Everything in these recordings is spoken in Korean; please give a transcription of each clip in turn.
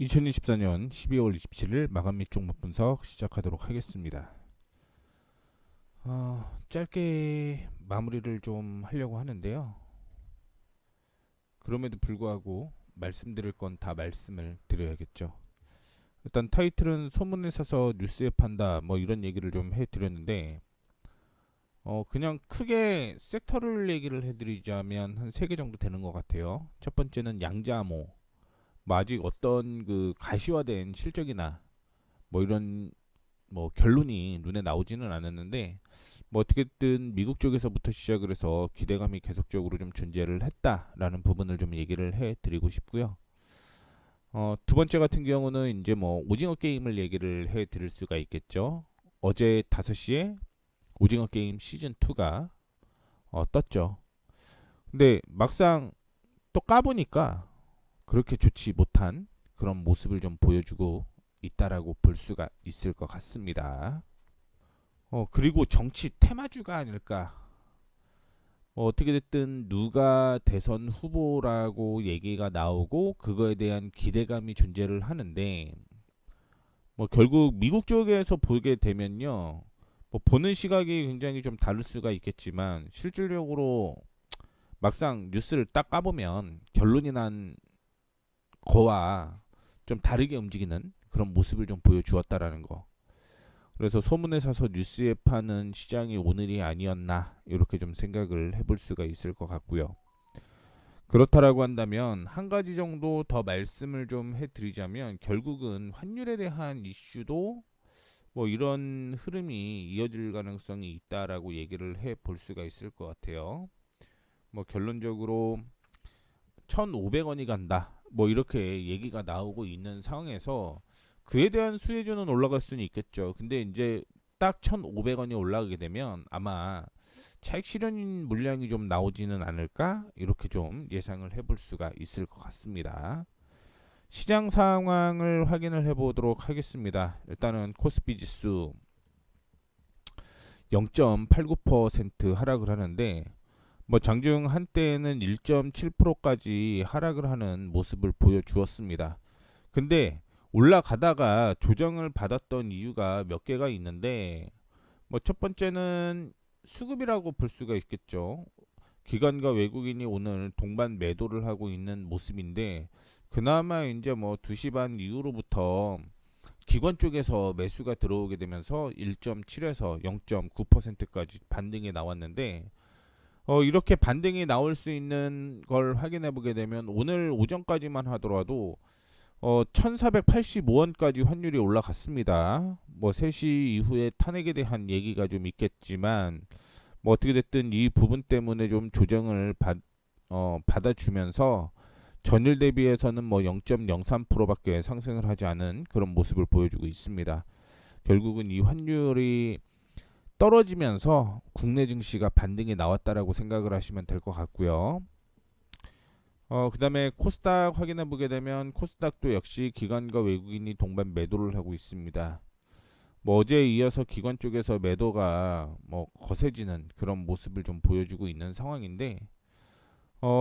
2024년 12월 27일 마감 및 종목 분석 시작하도록 하겠습니다. 짧게 마무리를 좀 하려고 하는데요. 그럼에도 불구하고 말씀드릴 건 다 말씀을 드려야겠죠. 일단 타이틀은 소문에 사서 뉴스에 판다 뭐 이런 얘기를 좀 해드렸는데 그냥 크게 섹터를 얘기를 해드리자면 한 3개 정도 되는 것 같아요. 첫 번째는 양자암호, 뭐 아직 어떤 그 가시화된 실적이나 뭐 이런 뭐 결론이 눈에 나오지는 않았는데 뭐 어떻게든 미국 쪽에서부터 시작을 해서 기대감이 계속적으로 좀 존재를 했다라는 부분을 좀 얘기를 해드리고 싶고요. 두 번째 같은 경우는 이제 뭐 오징어 게임을 얘기를 해드릴 수가 있겠죠. 어제 5시에 오징어 게임 시즌 2가 떴죠. 근데 막상 또 까보니까 그렇게 좋지 못한 그런 모습을 좀 보여주고 있다라고 볼 수가 있을 것 같습니다. 그리고 정치 테마주가 아닐까. 어떻게 됐든 누가 대선 후보라고 얘기가 나오고 그거에 대한 기대감이 존재를 하는데 뭐 결국 미국 쪽에서 보게 되면요. 뭐 보는 시각이 굉장히 좀 다를 수가 있겠지만 실질적으로 막상 뉴스를 딱 까보면 결론이 난 거와 좀 다르게 움직이는 그런 모습을 좀 보여주었다라는 거. 그래서 소문에 사서 뉴스에 파는 시장이 오늘이 아니었나 이렇게 좀 생각을 해볼 수가 있을 것 같고요. 그렇다라고 한다면 한 가지 정도 더 말씀을 좀 해드리자면 결국은 환율에 대한 이슈도 뭐 이런 흐름이 이어질 가능성이 있다라고 얘기를 해볼 수가 있을 것 같아요. 뭐 결론적으로 1,500원이 간다. 뭐 이렇게 얘기가 나오고 있는 상황에서 그에 대한 수혜주는 올라갈 수는 있겠죠. 근데 이제 딱 1,500원이 올라가게 되면 아마 차익 실현 물량이 좀 나오지는 않을까? 이렇게 좀 예상을 해볼 수가 있을 것 같습니다. 시장 상황을 확인을 해보도록 하겠습니다. 일단은 코스피 지수 0.89% 하락을 하는데 뭐 장중 한때는 1.7%까지 하락을 하는 모습을 보여주었습니다. 근데 올라가다가 조정을 받았던 이유가 몇 개가 있는데 뭐 첫 번째는 수급이라고 볼 수가 있겠죠. 기관과 외국인이 오늘 동반 매도를 하고 있는 모습인데 그나마 이제 뭐 2시 반 이후로부터 기관 쪽에서 매수가 들어오게 되면서 1.7에서 0.9%까지 반등이 나왔는데 이렇게 반등이 나올 수 있는 걸 확인해 보게 되면 오늘 오전까지만 하더라도 1485원까지 환율이 올라갔습니다. 뭐 3시 이후에 탄핵에 대한 얘기가 좀 있겠지만 뭐 어떻게 됐든 이 부분 때문에 좀 조정을 받아주면서 전일 대비해서는 뭐 0.03%밖에 상승을 하지 않은 그런 모습을 보여주고 있습니다. 결국은 이 환율이 떨어지면서 국내 증시가 반등이 나왔다라고 생각을 하시면 될 것 같고요. 그다음에 코스닥 확인해 보게 되면 코스닥도 역시 기관과 외국인이 동반 매도를 하고 있습니다. 뭐 어제에 이어서 기관 쪽에서 매도가 뭐 거세지는 그런 모습을 좀 보여주고 있는 상황인데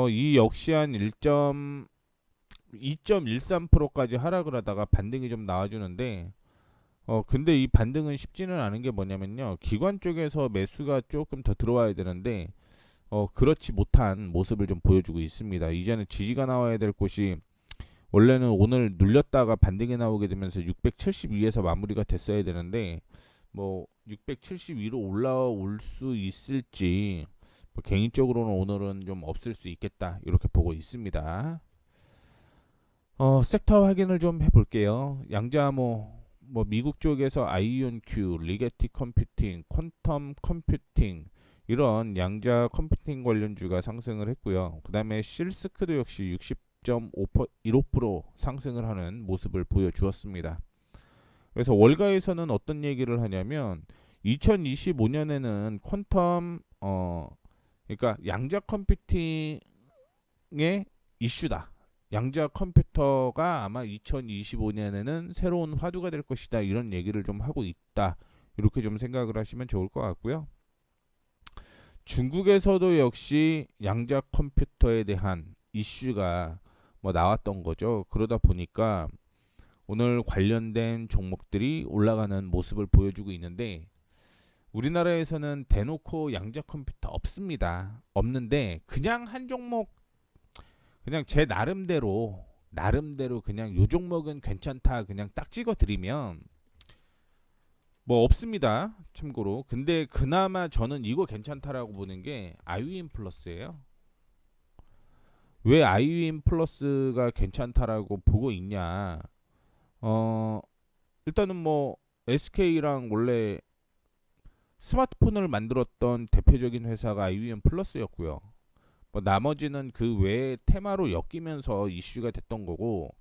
이 역시 한 2.13%까지 하락을 하다가 반등이 좀 나와주는데 근데 이 반등은 쉽지는 않은 게 뭐냐면요. 기관 쪽에서 매수가 조금 더 들어와야 되는데 그렇지 못한 모습을 좀 보여주고 있습니다. 이제는 지지가 나와야 될 곳이 원래는 오늘 눌렸다가 반등이 나오게 되면서 672에서 마무리가 됐어야 되는데 뭐 672로 올라올 수 있을지 뭐 개인적으로는 오늘은 좀 없을 수 있겠다 이렇게 보고 있습니다. 섹터 확인을 좀 해볼게요. 양자모 뭐 미국 쪽에서 아이온큐, 리게티 컴퓨팅, 퀀텀 컴퓨팅 이런 양자 컴퓨팅 관련주가 상승을 했고요. 그 다음에 실스크도 역시 60.15% 상승을 하는 모습을 보여주었습니다. 그래서 월가에서는 어떤 얘기를 하냐면 2025년에는 퀀텀 그러니까 양자 컴퓨팅의 이슈다. 양자 컴퓨터가 아마 2025년에는 새로운 화두가 될 것이다. 이런 얘기를 좀 하고 있다. 이렇게 좀 생각을 하시면 좋을 것 같고요. 중국에서도 역시 양자 컴퓨터에 대한 이슈가 뭐 나왔던 거죠. 그러다 보니까 오늘 관련된 종목들이 올라가는 모습을 보여주고 있는데 우리나라에서는 대놓고 양자 컴퓨터 없습니다. 없는데 그냥 한 종목 그냥 제 나름대로 그냥 요 종목은 괜찮다 그냥 딱 찍어 드리면 뭐 없습니다. 참고로. 근데 그나마 저는 이거 괜찮다라고 보는 게 아이윈 플러스예요. 왜 아이윈 플러스가 괜찮다라고 보고 있냐? 어, 일단은 뭐 SK랑 원래 스마트폰을 만들었던 대표적인 회사가 아이윈 플러스였고요. 뭐 나머지는 그 외에 테마로 엮이면서 이슈가 됐던 거고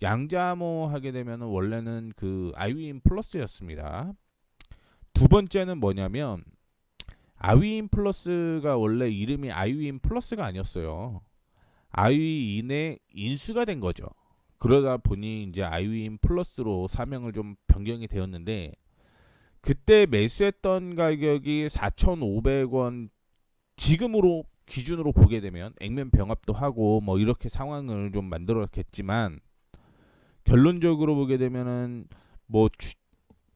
양자암호 하게 되면 원래는 그 아이윈 플러스였습니다. 두 번째는 뭐냐면 아이윈 플러스가 원래 이름이 아이윈 플러스가 아니었어요. 아이윈의 인수가 된 거죠. 그러다 보니 이제 아이윈 플러스로 사명을 좀 변경이 되었는데 그때 매수했던 가격이 4,500원 지금으로 기준으로 보게 되면 액면 병합도 하고 뭐 이렇게 상황을 좀 만들었겠지만 결론적으로 보게 되면은 뭐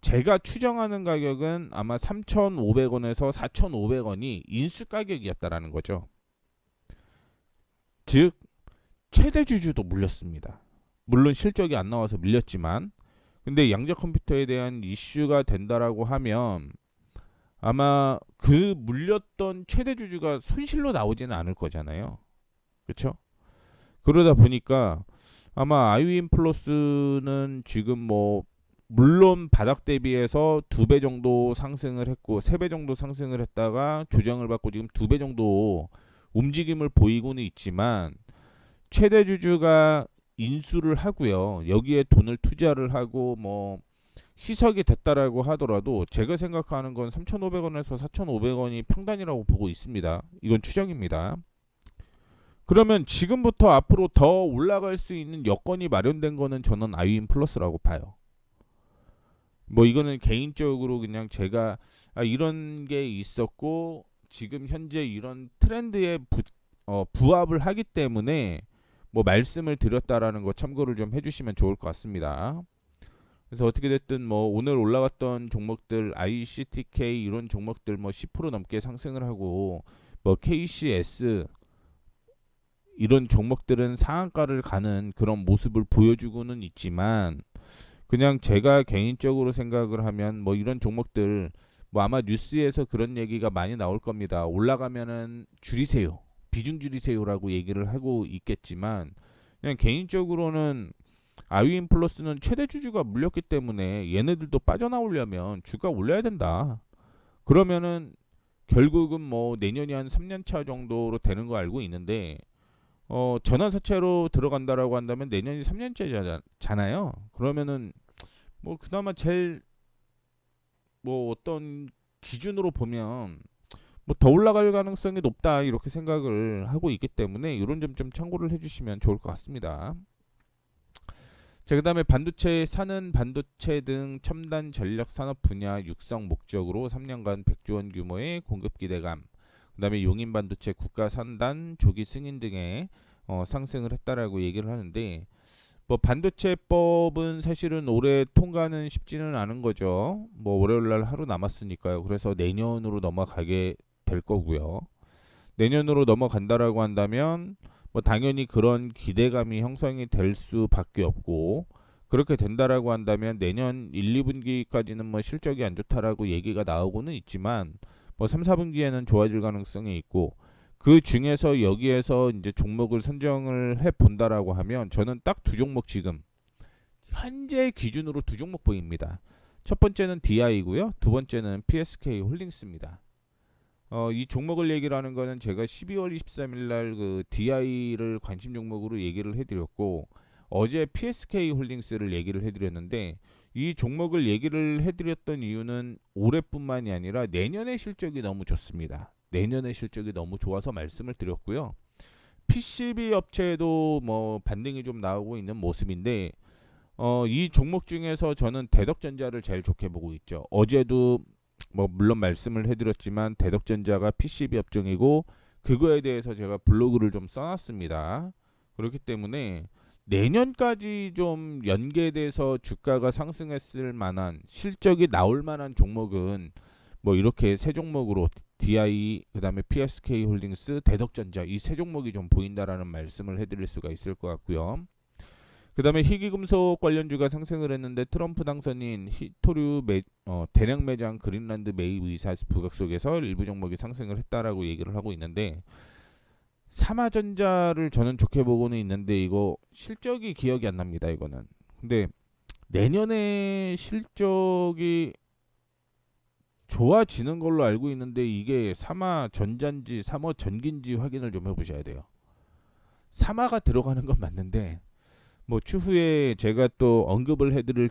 제가 추정하는 가격은 아마 3,500원에서 4,500원이 인수 가격이었다라는 거죠. 즉 최대 주주도 물렸습니다. 물론 실적이 안 나와서 밀렸지만 근데 양자 컴퓨터에 대한 이슈가 된다라고 하면 아마 그 물렸던 최대 주주가 손실로 나오지는 않을 거잖아요. 그렇죠? 그러다 보니까 아마 아이윈 플러스는 지금 뭐 물론 바닥 대비해서 2배 정도 상승을 했고 3배 정도 상승을 했다가 조정을 받고 지금 2배 정도 움직임을 보이고는 있지만 최대 주주가 인수를 하고요. 여기에 돈을 투자를 하고 뭐 희석이 됐다라고 하더라도 제가 생각하는 건 3,500원에서 4,500원이 평단이라고 보고 있습니다. 이건 추정입니다. 그러면 지금부터 앞으로 더 올라갈 수 있는 여건이 마련된 거는 저는 아이윈 플러스라고 봐요. 뭐 이거는 개인적으로 그냥 제가 이런 게 있었고 지금 현재 이런 트렌드에 부합을 하기 때문에 뭐 말씀을 드렸다라는 거 참고를 좀 해주시면 좋을 것 같습니다. 그래서 어떻게 됐든 뭐 오늘 올라갔던 종목들 ICTK 이런 종목들 뭐 10% 넘게 상승을 하고 뭐 KCS 이런 종목들은 상한가를 가는 그런 모습을 보여주고는 있지만 그냥 제가 개인적으로 생각을 하면 뭐 이런 종목들 뭐 아마 뉴스에서 그런 얘기가 많이 나올 겁니다. 올라가면은 줄이세요. 비중 줄이세요라고 얘기를 하고 있겠지만 그냥 개인적으로는 아이윈 플러스는 최대 주주가 물렸기 때문에 얘네들도 빠져나오려면 주가 올려야 된다. 그러면은 결국은 뭐 내년이 한 3년 차 정도로 되는 거 알고 있는데 전환사채로 들어간다라고 한다면 내년이 3년째잖아요. 그러면은 뭐 그나마 제일 뭐 어떤 기준으로 보면 뭐 더 올라갈 가능성이 높다 이렇게 생각을 하고 있기 때문에 이런 점 좀 참고를 해주시면 좋을 것 같습니다. 자, 그다음에 반도체 사는 반도체 등 첨단 전략 산업 분야 육성 목적으로 3년간 100조 원 규모의 공급 기대감. 그다음에 용인 반도체 국가 산단 조기 승인 등의 상승을 했다라고 얘기를 하는데 뭐 반도체법은 사실은 올해 통과는 쉽지는 않은 거죠. 뭐 월요일 날 하루 남았으니까요. 그래서 내년으로 넘어가게 될 거고요. 내년으로 넘어간다라고 한다면 뭐 당연히 그런 기대감이 형성이 될 수밖에 없고 그렇게 된다라고 한다면 내년 1, 2분기까지는 뭐 실적이 안 좋다라고 얘기가 나오고는 있지만 뭐 3, 4분기에는 좋아질 가능성이 있고 그 중에서 여기에서 이제 종목을 선정을 해 본다라고 하면 저는 딱 두 종목 지금 현재 기준으로 두 종목 보입니다. 첫 번째는 DI고요. 두 번째는 PSK 홀딩스입니다. 이 종목을 얘기를 하는 거는 제가 12월 23일 날 그 DI를 관심 종목으로 얘기를 해드렸고 어제 PSK 홀딩스를 얘기를 해드렸는데 이 종목을 얘기를 해드렸던 이유는 올해뿐만이 아니라 내년의 실적이 너무 좋습니다. 내년의 실적이 너무 좋아서 말씀을 드렸고요. PCB 업체에도 뭐 반등이 좀 나오고 있는 모습인데 이 종목 중에서 저는 대덕전자를 제일 좋게 보고 있죠. 어제도 뭐 물론 말씀을 해드렸지만 대덕전자가 PCB 업종이고 그거에 대해서 제가 블로그를 좀 써놨습니다. 그렇기 때문에 내년까지 좀 연계돼서 주가가 상승했을 만한 실적이 나올 만한 종목은 뭐 이렇게 세 종목으로 DI 그다음에 PSK 홀딩스, 대덕전자 이 세 종목이 좀 보인다라는 말씀을 해드릴 수가 있을 것 같고요. 그다음에 희귀금속 관련주가 상승을 했는데 트럼프 당선인 히토류 대량 매장 그린란드 매입 의사 부각 속에서 일부 종목이 상승을 했다라고 얘기를 하고 있는데 삼화전자를 저는 좋게 보고는 있는데 이거 실적이 기억이 안 납니다. 이거는. 근데 내년에 실적이 좋아지는 걸로 알고 있는데 이게 삼화전자인지 삼화전기인지 확인을 좀 해보셔야 돼요. 삼화가 들어가는 건 맞는데 뭐 추후에 제가 또 언급을 해드릴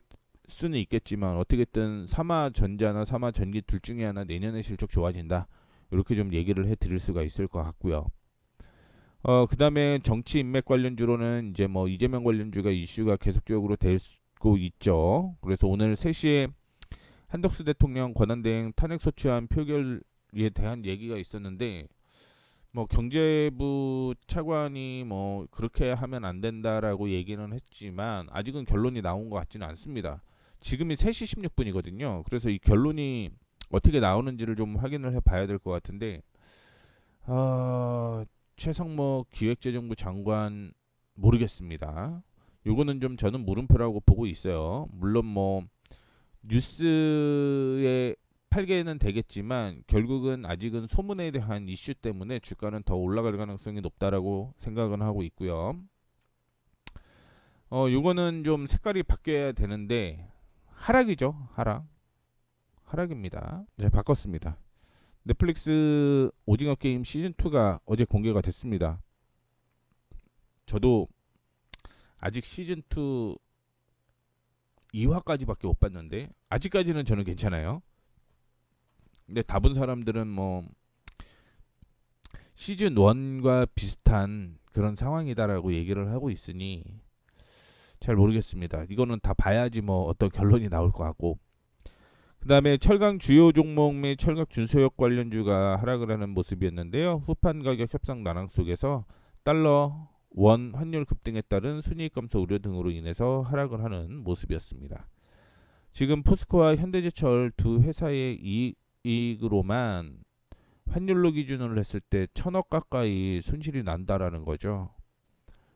수는 있겠지만 어떻게든 삼화전자나 삼화전기 둘 중에 하나 내년에 실적 좋아진다. 이렇게 좀 얘기를 해드릴 수가 있을 것 같고요. 그다음에 정치 인맥 관련주로는 이제 뭐 이재명 관련주가 이슈가 계속적으로 되고 있죠. 그래서 오늘 3시에 한덕수 대통령 권한대행 탄핵소추안 표결에 대한 얘기가 있었는데 뭐 경제부 차관이 뭐 그렇게 하면 안 된다라고 얘기는 했지만 아직은 결론이 나온 것 같지는 않습니다. 지금이 3시 16분이거든요. 그래서 이 결론이 어떻게 나오는지를 좀 확인을 해봐야 될 것 같은데 최상목 기획재정부 장관 모르겠습니다. 요거는 좀 저는 물음표라고 보고 있어요. 물론 뭐 뉴스에 팔게는 되겠지만 결국은 아직은 소문에 대한 이슈 때문에 주가는 더 올라갈 가능성이 높다라고 생각은 하고 있고요. 요거는 좀 색깔이 바뀌어야 되는데 하락이죠. 하락입니다. 이제 바꿨습니다. 넷플릭스 오징어 게임 시즌 2가 어제 공개가 됐습니다. 저도 아직 시즌 2 2화까지밖에 못 봤는데 아직까지는 저는 괜찮아요. 근데 다른 사람들은 뭐 시즌 1과 비슷한 그런 상황이다라고 얘기를 하고 있으니 잘 모르겠습니다. 이거는 다 봐야지 뭐 어떤 결론이 나올 것 같고. 그다음에 철강 주요 종목 및 철강 준소역 관련주가 하락을 하는 모습이었는데요. 후판 가격 협상 난항 속에서 달러 원 환율 급등에 따른 순이익 감소 우려 등으로 인해서 하락을 하는 모습이었습니다. 지금 포스코와 현대제철 두 회사의 이익으로만 환율로 기준으로 했을 때 1,000억 가까이 손실이 난다라는 거죠.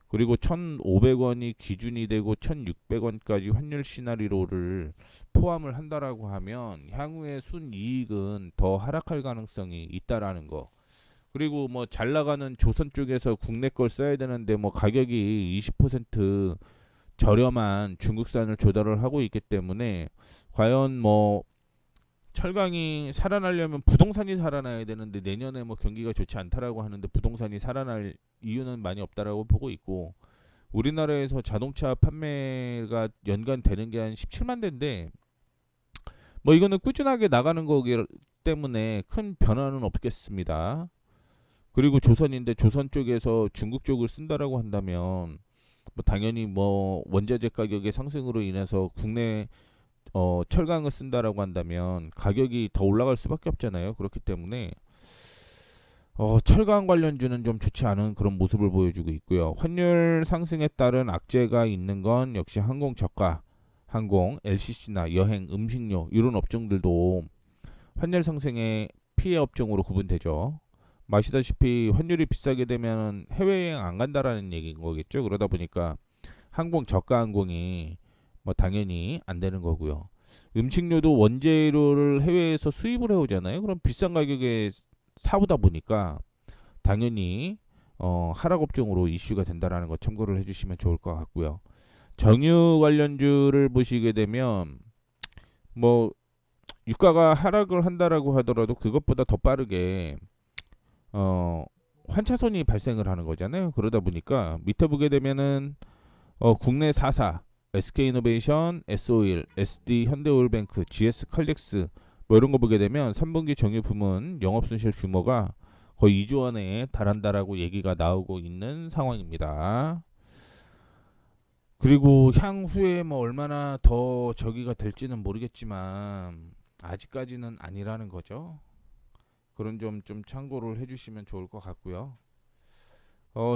그리고 1,500원이 기준이 되고 1,600원까지 환율 시나리오를 포함을 한다라고 하면 향후의 순이익은 더 하락할 가능성이 있다라는 거. 그리고 뭐 잘 나가는 조선 쪽에서 국내 걸 써야 되는데 뭐 가격이 20% 저렴한 중국산을 조달을 하고 있기 때문에 과연 뭐 철강이 살아나려면 부동산이 살아나야 되는데 내년에 뭐 경기가 좋지 않다라고 하는데 부동산이 살아날 이유는 많이 없다라고 보고 있고 우리나라에서 자동차 판매가 연간 되는 게 한 17만 대인데 뭐 이거는 꾸준하게 나가는 거기 때문에 큰 변화는 없겠습니다. 그리고 조선인데 조선 쪽에서 중국 쪽을 쓴다라고 한다면 뭐 당연히 뭐 원자재 가격의 상승으로 인해서 국내 철강을 쓴다라고 한다면 가격이 더 올라갈 수밖에 없잖아요. 그렇기 때문에 철강 관련주는 좀 좋지 않은 그런 모습을 보여주고 있고요. 환율 상승에 따른 악재가 있는 건 역시 항공 저가, 항공, LCC나 여행, 음식료 이런 업종들도 환율 상승의 피해 업종으로 구분되죠. 마시다시피 환율이 비싸게 되면 해외여행 안 간다라는 얘기인 거겠죠. 그러다 보니까 항공 저가 항공이 뭐 당연히 안 되는 거고요. 음식료도 원재료를 해외에서 수입을 해오잖아요. 그럼 비싼 가격에 사오다 보니까 당연히 하락 업종으로 이슈가 된다라는 거 참고를 해주시면 좋을 것 같고요. 정유 관련주를 보시게 되면 뭐 유가가 하락을 한다라고 하더라도 그것보다 더 빠르게 어, 환차손이 발생을 하는 거잖아요. 그러다 보니까 밑에 보게 되면은 국내 4사 SK이노베이션, S-오일, SD 현대오일뱅크, GS 칼텍스 뭐 이런 거 보게 되면 3분기 정유 부문 영업손실 규모가 거의 2조 원에 달한다라고 얘기가 나오고 있는 상황입니다. 그리고 향후에 뭐 얼마나 더 저기가 될지는 모르겠지만 아직까지는 아니라는 거죠. 그런 점 좀 참고를 해주시면 좋을 것 같고요.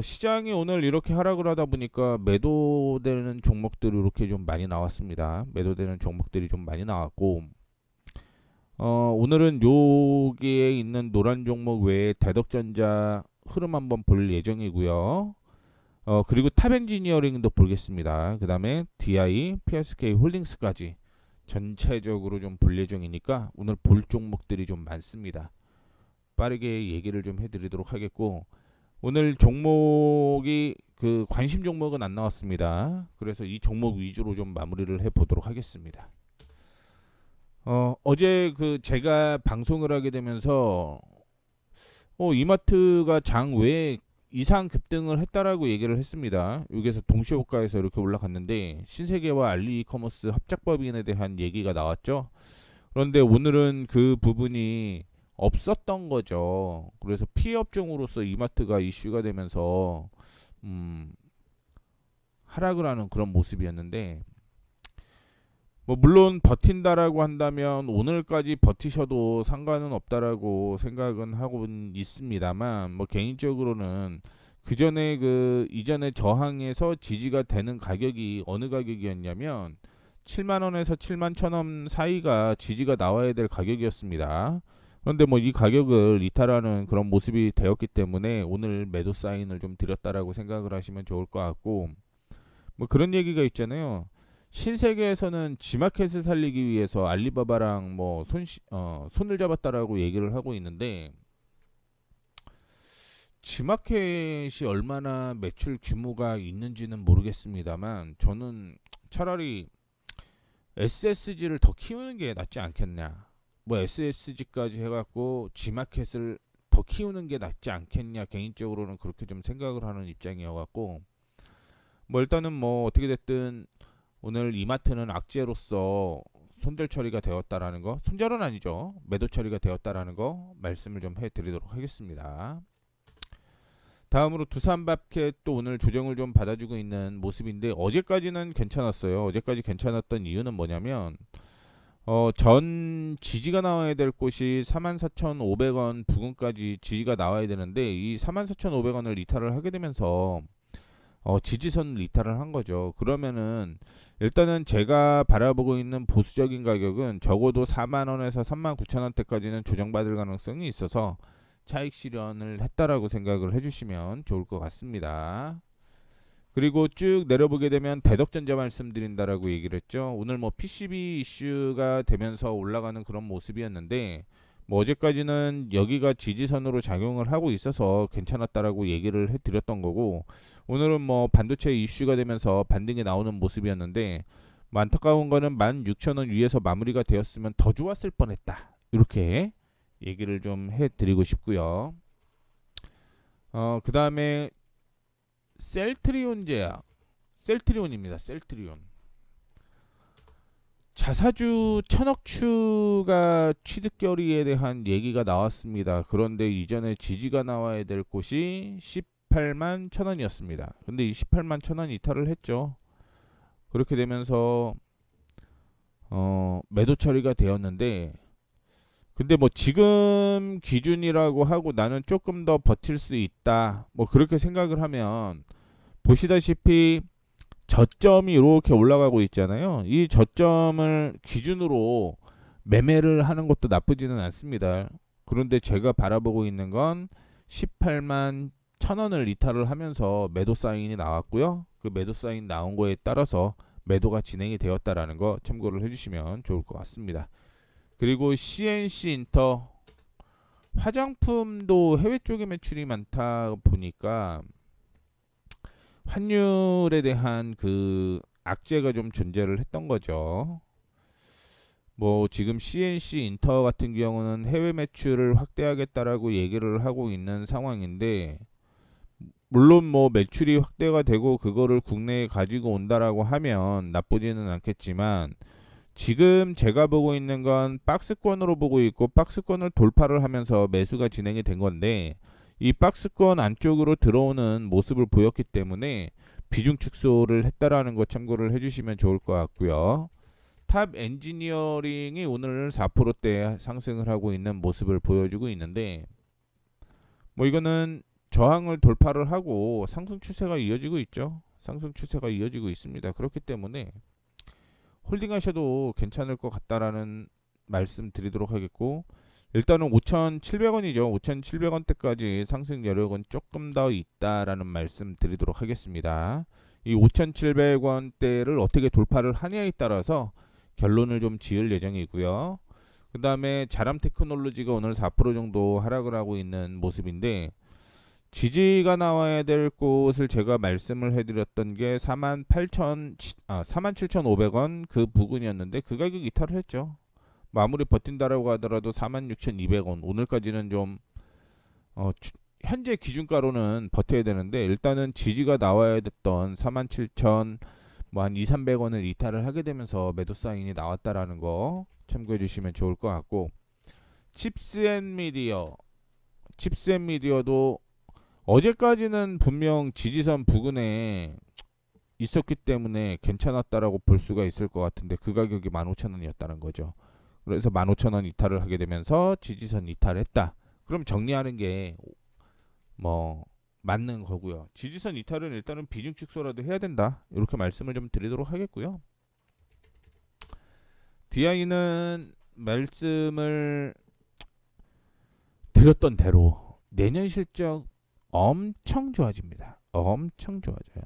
시장이 오늘 이렇게 하락을 하다 보니까 매도되는 종목들이 이렇게 좀 많이 나왔습니다. 매도되는 종목들이 좀 많이 나왔고, 오늘은 여기에 있는 노란 종목 외에 대덕전자 흐름 한번 볼 예정이고요. 그리고 탑엔지니어링도 보겠습니다. 그 다음에 DI, PSK 홀딩스까지 전체적으로 좀 볼 예정이니까 오늘 볼 종목들이 좀 많습니다. 빠르게 얘기를 좀 해드리도록 하겠고, 오늘 종목이 그 관심 종목은 안 나왔습니다. 그래서 이 종목 위주로 좀 마무리를 해보도록 하겠습니다. 어제 그 제가 방송을 하게 되면서 이마트가 장 외에 이상 급등을 했다라고 얘기를 했습니다. 여기서 동시호가에서 이렇게 올라갔는데 신세계와 알리커머스 합작법인에 대한 얘기가 나왔죠. 그런데 오늘은 그 부분이 없었던 거죠. 그래서 피해 업종으로서 이마트가 이슈가 되면서 하락을 하는 그런 모습이었는데, 뭐 물론 버틴다라고 한다면 오늘까지 버티셔도 상관은 없다라고 생각은 하고는 있습니다만, 뭐 개인적으로는 그 전에 그 이전에 저항에서 지지가 되는 가격이 어느 가격이었냐면 7만 원에서 7만 1천 원 사이가 지지가 나와야 될 가격이었습니다. 그런데 뭐 이 가격을 이탈하는 그런 모습이 되었기 때문에 오늘 매도 사인을 좀 드렸다라고 생각을 하시면 좋을 것 같고, 뭐 그런 얘기가 있잖아요. 신세계에서는 지마켓을 살리기 위해서 알리바바랑 뭐 손을 잡았다라고 얘기를 하고 있는데, 지마켓이 얼마나 매출 규모가 있는지는 모르겠습니다만 저는 차라리 SSG를 더 키우는 게 낫지 않겠냐. 뭐 SSG까지 해갖고 G마켓을 더 키우는 게 낫지 않겠냐. 개인적으로는 그렇게 좀 생각을 하는 입장이어갖고, 뭐 일단은 뭐 어떻게 됐든 오늘 이마트는 악재로서 손절 처리가 되었다라는 거, 손절은 아니죠. 매도 처리가 되었다라는 거 말씀을 좀 해드리도록 하겠습니다. 다음으로 두산밥켓도 오늘 조정을 좀 받아주고 있는 모습인데 어제까지는 괜찮았어요. 어제까지 괜찮았던 이유는 뭐냐면 전 지지가 나와야 될 곳이 44,500원 부근까지 지지가 나와야 되는데 이 44,500원을 이탈을 하게 되면서 지지선을 이탈을 한 거죠. 그러면은 일단은 제가 바라보고 있는 보수적인 가격은 적어도 4만 원에서 3만 9천 원대까지는 조정받을 가능성이 있어서 차익 실현을 했다라고 생각을 해주시면 좋을 것 같습니다. 그리고 쭉 내려보게 되면 대덕전자 말씀드린다라고 얘기를 했죠. 오늘 뭐 PCB 이슈가 되면서 올라가는 그런 모습이었는데, 뭐 어제까지는 여기가 지지선으로 작용을 하고 있어서 괜찮았다라고 얘기를 해드렸던 거고, 오늘은 뭐 반도체 이슈가 되면서 반등이 나오는 모습이었는데, 뭐 안타까운 거는 16,000원 위에서 마무리가 되었으면 더 좋았을 뻔했다. 이렇게 얘기를 좀 해드리고 싶고요. 그 다음에 셀트리온 제약, 셀트리온입니다. 셀트리온. 자사주 천억 추가 취득 결의에 대한 얘기가 나왔습니다. 그런데 이전에 지지가 나와야 될 곳이 18만 1,000원이었습니다. 근데 이 18만 1,000원 이탈을 했죠. 그렇게 되면서 매도 처리가 되었는데, 근데 뭐 지금 기준이라고 하고 나는 조금 더 버틸 수 있다, 뭐 그렇게 생각을 하면 보시다시피 저점이 이렇게 올라가고 있잖아요. 이 저점을 기준으로 매매를 하는 것도 나쁘지는 않습니다. 그런데 제가 바라보고 있는 건 18만 1,000원을 이탈을 하면서 매도 사인이 나왔고요. 그 매도 사인 나온 거에 따라서 매도가 진행이 되었다라는 거 참고를 해주시면 좋을 것 같습니다. 그리고 CNC 인터, 화장품도 해외 쪽에 매출이 많다 보니까 환율에 대한 그 악재가 좀 존재를 했던 거죠. 뭐 지금 CNC 인터 같은 경우는 해외 매출을 확대하겠다라고 얘기를 하고 있는 상황인데, 물론 뭐 매출이 확대가 되고 그거를 국내에 가지고 온다라고 하면 나쁘지는 않겠지만, 지금 제가 보고 있는 건 박스권으로 보고 있고 박스권을 돌파를 하면서 매수가 진행이 된 건데, 이 박스권 안쪽으로 들어오는 모습을 보였기 때문에 비중 축소를 했다라는 거 참고를 해주시면 좋을 것 같고요. 탑 엔지니어링이 오늘 4%대 상승을 하고 있는 모습을 보여주고 있는데, 뭐 이거는 저항을 돌파를 하고 상승 추세가 이어지고 있죠. 상승 추세가 이어지고 있습니다. 그렇기 때문에 홀딩하셔도 괜찮을 것 같다라는 말씀 드리도록 하겠고, 일단은 5,700원이죠. 5,700원대까지 상승 여력은 조금 더 있다라는 말씀 드리도록 하겠습니다. 이 5,700원대를 어떻게 돌파를 하냐에 따라서 결론을 좀 지을 예정이고요. 그 다음에 자람 테크놀로지가 오늘 4% 정도 하락을 하고 있는 모습인데, 지지가 나와야 될 곳을 제가 말씀을 해드렸던 게 47,500원 그 부근이었는데 그 가격 이탈을 했죠. 아무리 버틴다라고 하더라도 46,200원 오늘까지는 좀 현재 기준가로는 버텨야 되는데, 일단은 지지가 나와야 됐던 47,000 뭐 한 2, 300원을 이탈을 하게 되면서 매도 사인이 나왔다라는 거 참고해 주시면 좋을 것 같고, 칩스앤미디어도 어제까지는 분명 지지선 부근에 있었기 때문에 괜찮았다라고 볼 수가 있을 것 같은데 그 가격이 15,000원이었다는 거죠. 그래서 15,000원 이탈을 하게 되면서 지지선 이탈했다. 그럼 정리하는 게 뭐 맞는 거고요. 지지선 이탈은 일단은 비중 축소라도 해야 된다. 이렇게 말씀을 좀 드리도록 하겠고요. DI는 말씀을 드렸던 대로 내년 실적 엄청 좋아집니다. 엄청 좋아져요.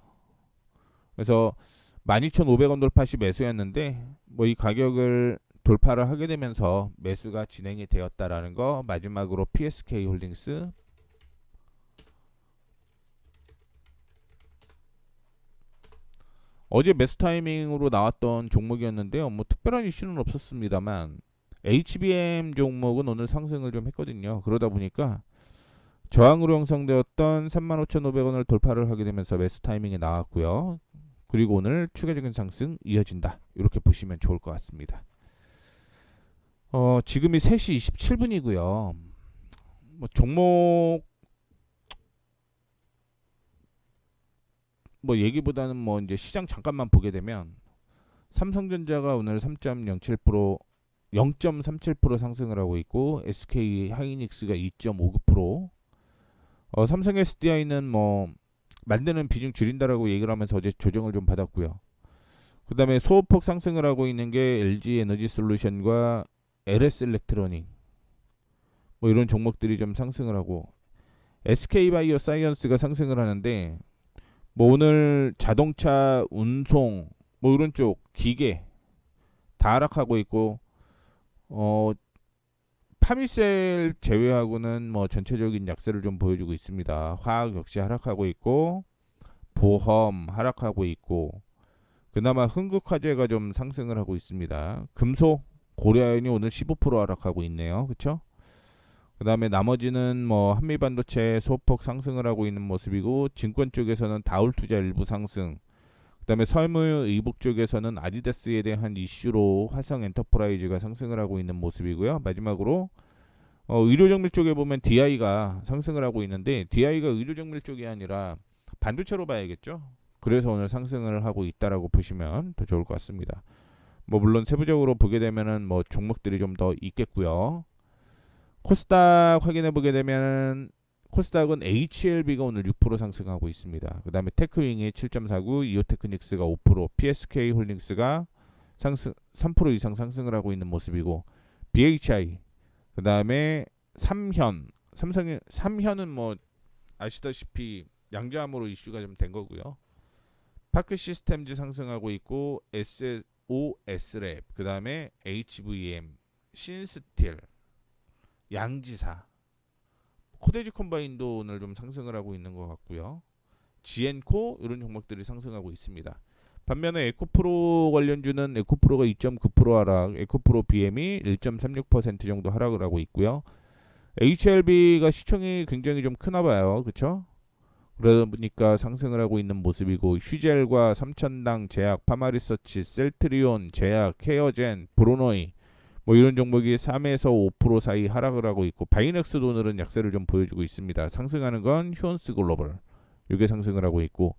그래서 12,500원 돌파 시 매수였는데 뭐 이 가격을 돌파를 하게 되면서 매수가 진행이 되었다라는 거. 마지막으로 PSK 홀딩스 어제 매수 타이밍으로 나왔던 종목이었는데요. 뭐 특별한 이슈는 없었습니다만 HBM 종목은 오늘 상승을 좀 했거든요. 그러다 보니까 저항으로 형성되었던 35,500원을 돌파를 하게 되면서 매수 타이밍에 나왔고요. 그리고 오늘 추가적인 상승 이어진다. 이렇게 보시면 좋을 것 같습니다. 지금이 3시 27분이고요. 뭐 종목 뭐 얘기보다는 뭐 이제 시장 잠깐만 보게 되면 삼성전자가 오늘 3.07% 0.37% 상승을 하고 있고, SK 하이닉스가 2.59%, 삼성 SDI는 뭐 만드는 비중 줄인다라고 얘기를 하면서 어제 조정을 좀 받았고요. 그 다음에 소폭 상승을 하고 있는 게 LG 에너지 솔루션과 LS 일렉트로닉 뭐 이런 종목들이 좀 상승을 하고, SK 바이오 사이언스가 상승을 하는데 뭐 오늘 자동차 운송 뭐 이런 쪽 기계 다 하락하고 있고, 파미셀 제외하고는 뭐 전체적인 약세를 좀 보여주고 있습니다. 화학 역시 하락하고 있고, 보험 하락하고 있고, 그나마 흥국화재가 좀 상승을 하고 있습니다. 금속 고려아연이 오늘 15% 하락하고 있네요. 그렇죠? 그 다음에 나머지는 뭐 한미반도체 소폭 상승을 하고 있는 모습이고, 증권 쪽에서는 다울투자 일부 상승, 그 다음에 설물 의복 쪽에서는 아디다스에 대한 이슈로 화성 엔터프라이즈가 상승을 하고 있는 모습이고요. 마지막으로 의료정밀 쪽에 보면 DI가 상승을 하고 있는데, DI가 의료정밀 쪽이 아니라 반도체로 봐야겠죠. 그래서 오늘 상승을 하고 있다라고 보시면 더 좋을 것 같습니다. 뭐 물론 세부적으로 보게 되면은 뭐 종목들이 좀 더 있겠고요. 코스닥 확인해 보게 되면 코스닥은 HLB가 오늘 6% 상승하고 있습니다. 그 다음에 테크윙이 7.49, 이오테크닉스가 5%, PSK 홀딩스가 상승 3% 이상 상승을 하고 있는 모습이고, BHI, 그 다음에 삼현은 뭐 아시다시피 양자암으로 이슈가 좀 된 거고요. 파크 시스템즈 상승하고 있고, OS랩, 그 다음에 HVM, 신스틸, 양지사, 코데지 컴바인도 오늘 좀 상승을 하고 있는 것 같고요. 지엔코 이런 종목들이 상승하고 있습니다. 반면에 에코프로 관련주는 에코프로가 2.9% 하락, 에코프로 BM이 1.36% 정도 하락을 하고 있고요. HLB가 시총이 굉장히 좀 크나 봐요. 그렇죠? 그러다 보니까 상승을 하고 있는 모습이고, 휴젤과 삼천당 제약, 파마리서치, 셀트리온 제약, 케어젠, 브로노이 뭐 이런 종목이 3에서 5% 사이 하락을 하고 있고, 바이넥스도 오늘은 약세를 좀 보여주고 있습니다. 상승하는 건 휴원스 글로벌, 이게 상승을 하고 있고,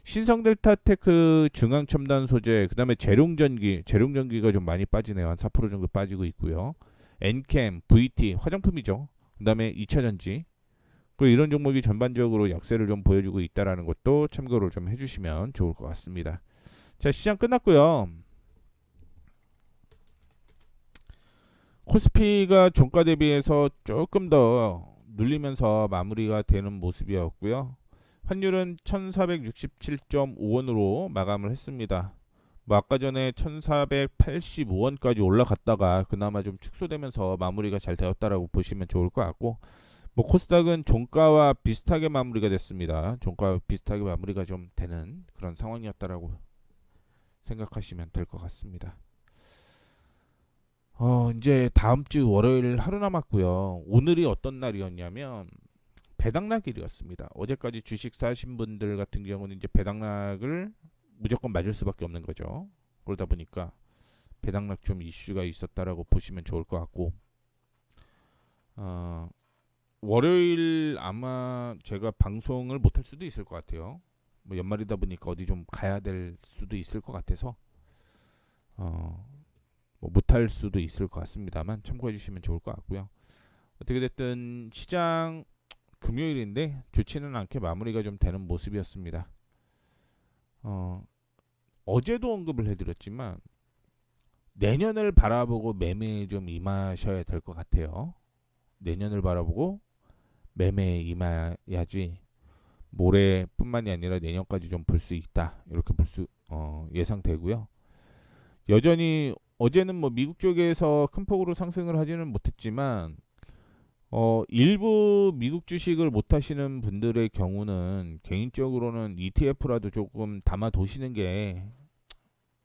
신성델타테크 중앙첨단 소재, 그 다음에 재룡전기가 좀 많이 빠지네요. 한 4% 정도 빠지고 있고요. 엔캠, VT 화장품이죠. 그 다음에 2차전지, 그 이런 종목이 전반적으로 약세를 좀 보여주고 있다라는 것도 참고를 좀 해주시면 좋을 것 같습니다. 자, 시장 끝났고요. 코스피가 종가 대비해서 조금 더 눌리면서 마무리가 되는 모습이었고요. 환율은 1467.5원으로 마감을 했습니다. 뭐 아까 전에 1485원까지 올라갔다가 그나마 좀 축소되면서 마무리가 잘 되었다라고 보시면 좋을 것 같고, 뭐 코스닥은 종가와 비슷하게 마무리가 됐습니다. 종가와 비슷하게 마무리가 좀 되는 그런 상황이었다라고 생각하시면 될 것 같습니다. 이제 다음 주 월요일 하루 남았고요. 오늘이 어떤 날이었냐면 배당락일이었습니다. 어제까지 주식 사신 분들 같은 경우는 이제 배당락을 무조건 맞을 수밖에 없는 거죠. 그러다 보니까 배당락 좀 이슈가 있었다라고 보시면 좋을 것 같고, 어, 월요일 아마 제가 방송을 못할 수도 있을 것 같아요. 뭐 연말이다 보니까 어디 좀 가야 될 수도 있을 것 같아서 뭐 못할 수도 있을 것 같습니다만 참고해 주시면 좋을 것 같고요. 어떻게 됐든 시장 금요일인데 좋지는 않게 마무리가 좀 되는 모습이었습니다. 어제도 언급을 해드렸지만 내년을 바라보고 매매에 좀 임하셔야 될 것 같아요. 내년을 바라보고 매매에 임해야지 모레뿐만이 아니라 내년까지 좀 볼 수 있다, 이렇게 예상되고요. 여전히 어제는 뭐 미국 쪽에서 큰 폭으로 상승을 하지는 못했지만 일부 미국 주식을 못 하시는 분들의 경우는 개인적으로는 ETF라도 조금 담아 두시는 게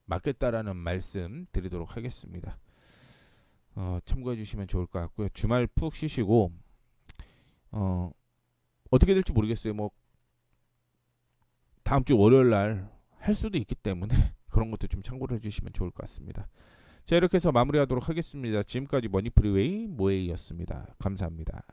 맞겠다라는 말씀 드리도록 하겠습니다. 참고해 주시면 좋을 것 같고요. 주말 푹 쉬시고 어떻게 될지 모르겠어요. 뭐 다음 주 월요일 날 할 수도 있기 때문에 그런 것도 좀 참고를 해주시면 좋을 것 같습니다. 자, 이렇게 해서 마무리하도록 하겠습니다. 지금까지 머니프리웨이 모에이였습니다. 감사합니다.